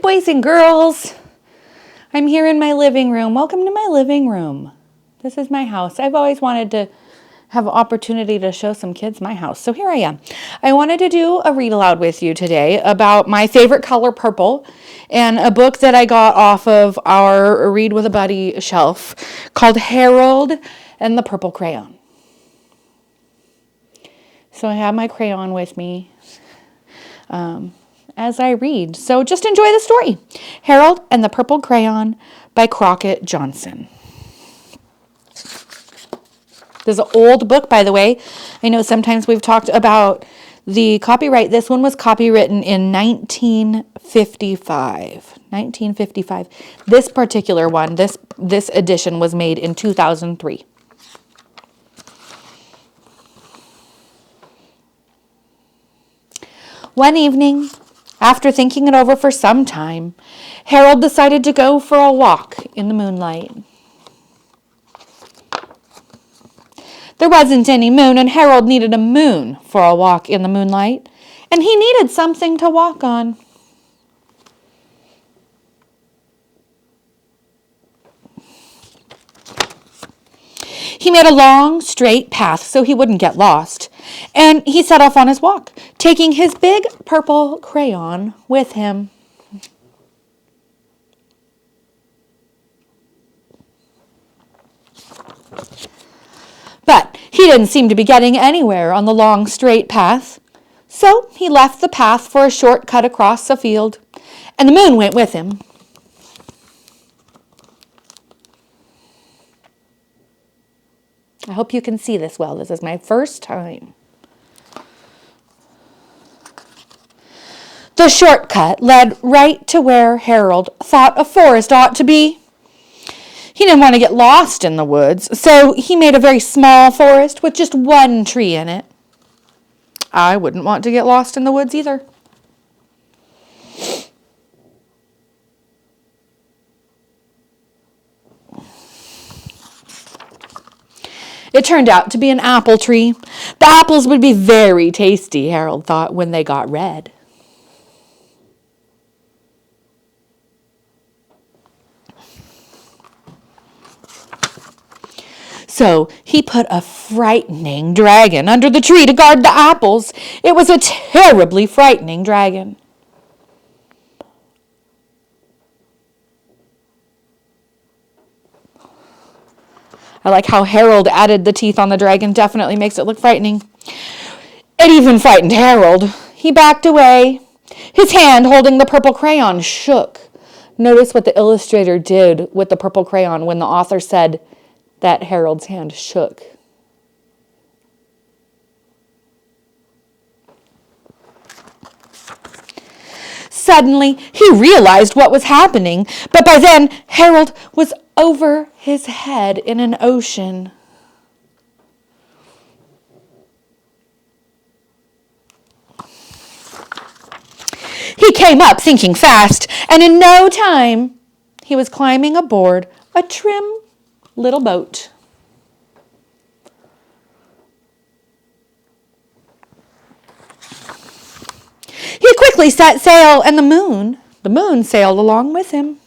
boys and girls. I'm here in my living room. Welcome to my living room. This is my house. I've always wanted to have an opportunity to show some kids my house. So here I am. I wanted to do a read aloud with you today about my favorite color, purple, and a book that I got off of our Read with a Buddy shelf called Harold and the Purple Crayon. So I have my crayon with me as I read. So just enjoy the story. Harold and the Purple Crayon by Crockett Johnson. This is an old book, by the way. I know sometimes we've talked about the copyright. This one was copywritten in 1955. 1955. This particular one, this edition was made in 2003. One evening, after thinking it over for some time, Harold decided to go for a walk in the moonlight. There wasn't any moon, and Harold needed a moon for a walk in the moonlight, and he needed something to walk on. He made a long, straight path so he wouldn't get lost, and he set off on his walk, taking his big purple crayon with him. But he didn't seem to be getting anywhere on the long, straight path, so he left the path for a short cut across a field, and the moon went with him. I hope you can see this well. This is my first time. The shortcut led right to where Harold thought a forest ought to be. He didn't want to get lost in the woods, so he made a very small forest with just one tree in it. I wouldn't want to get lost in the woods either. It turned out to be an apple tree. The apples would be very tasty, Harold thought, when they got red. So he put a frightening dragon under the tree to guard the apples. It was a terribly frightening dragon. I like how Harold added the teeth on the dragon. Definitely makes it look frightening. It even frightened Harold. He backed away. His hand holding the purple crayon shook. Notice what the illustrator did with the purple crayon when the author said that Harold's hand shook. Suddenly, he realized what was happening, but by then, Harold was over his head in an ocean. He came up thinking fast, and in no time, he was climbing aboard a trim little boat. He quickly set sail, and the moon sailed along with him.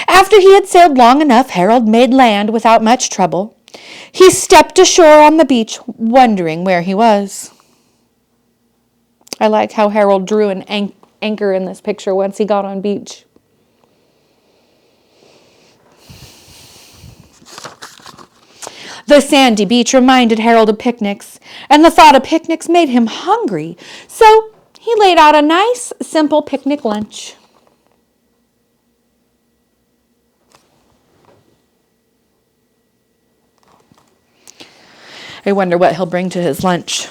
After he had sailed long enough, Harold made land without much trouble. He stepped ashore on the beach, wondering where he was. I like how Harold drew an anchor in this picture once he got on beach. The sandy beach reminded Harold of picnics, and the thought of picnics made him hungry, so he laid out a nice, simple picnic lunch. I wonder what he'll bring to his lunch.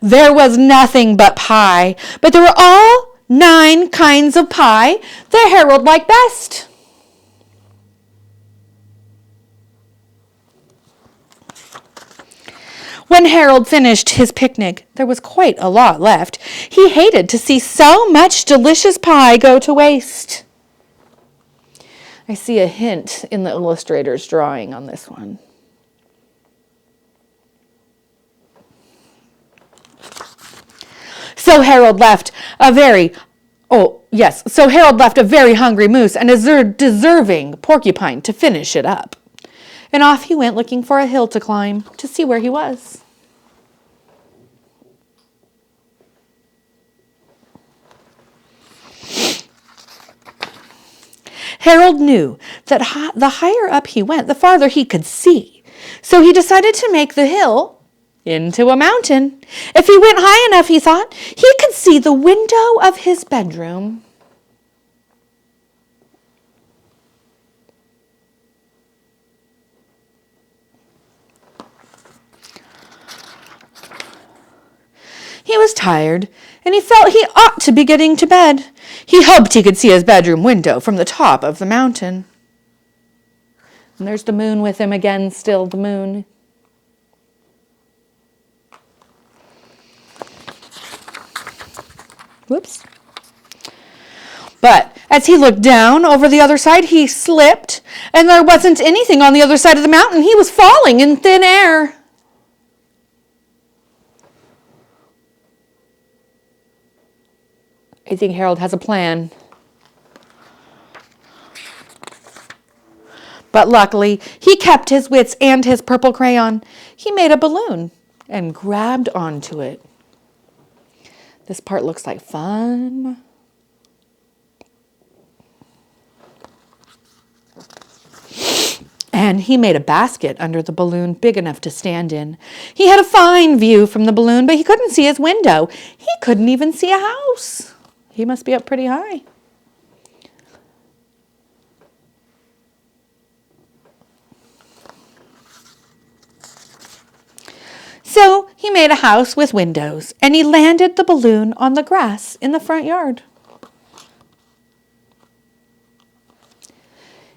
There was nothing but pie, but there were all 9 kinds of pie that Harold liked best. When Harold finished his picnic, there was quite a lot left. He hated to see so much delicious pie go to waste. I see a hint in the illustrator's drawing on this one. So Harold left a very hungry moose and a deserving porcupine to finish it up. And off he went looking for a hill to climb to see where he was. Harold knew that the higher up he went, the farther he could see. So he decided to make the hill into a mountain. If he went high enough, he thought, he could see the window of his bedroom. He was tired, and he felt he ought to be getting to bed. He hoped he could see his bedroom window from the top of the mountain. And there's the moon with him again, still the moon. Whoops. But as he looked down over the other side, he slipped, and there wasn't anything on the other side of the mountain. He was falling in thin air. I think Harold has a plan. But luckily, he kept his wits and his purple crayon. He made a balloon and grabbed onto it. This part looks like fun. And he made a basket under the balloon big enough to stand in. He had a fine view from the balloon, but he couldn't see his window. He couldn't even see a house. He must be up pretty high. So he made a house with windows, and he landed the balloon on the grass in the front yard.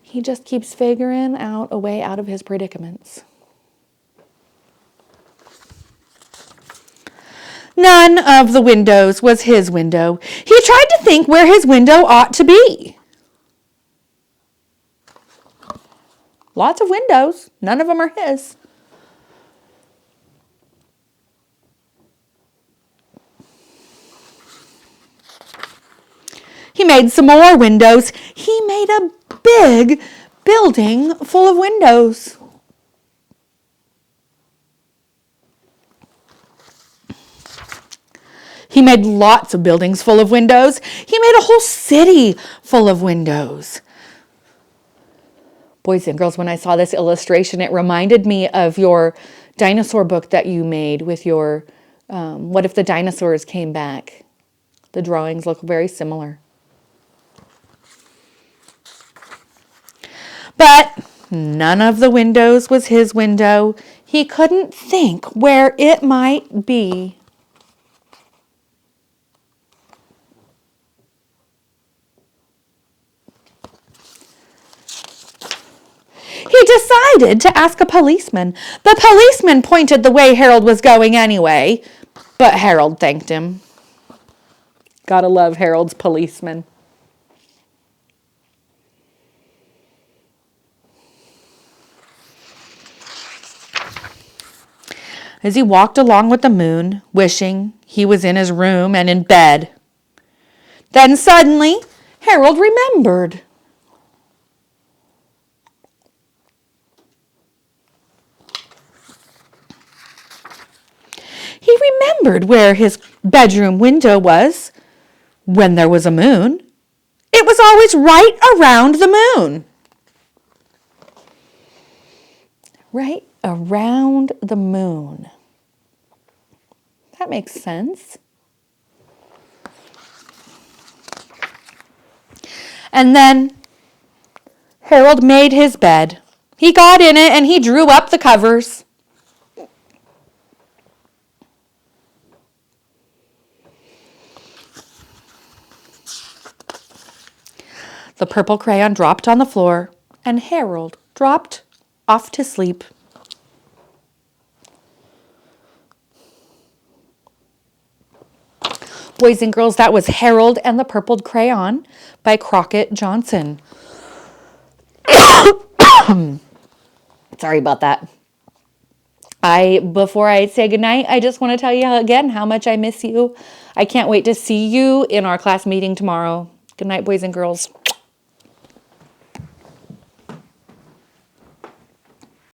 He just keeps figuring out a way out of his predicaments. None of the windows was his window. He tried to think where his window ought to be. Lots of windows. None of them are his. He made some more windows. He made a big building full of windows. He made lots of buildings full of windows. He made a whole city full of windows. Boys and girls, when I saw this illustration, it reminded me of your dinosaur book that you made with your What If the Dinosaurs Came Back? The drawings look very similar. But none of the windows was his window. He couldn't think where it might be. He decided to ask a policeman. The policeman pointed the way Harold was going anyway, but Harold thanked him. Gotta love Harold's policeman. As he walked along with the moon, wishing he was in his room and in bed. Then suddenly, Harold remembered. He remembered where his bedroom window was when there was a moon. It was always right around the moon. Right around the moon. That makes sense. And then Harold made his bed. He got in it and he drew up the covers. The purple crayon dropped on the floor, and Harold dropped off to sleep. Boys and girls, that was Harold and the Purpled Crayon by Crockett Johnson. Sorry about that. Before I say goodnight, I just want to tell you again how much I miss you. I can't wait to see you in our class meeting tomorrow. Good night, boys and girls.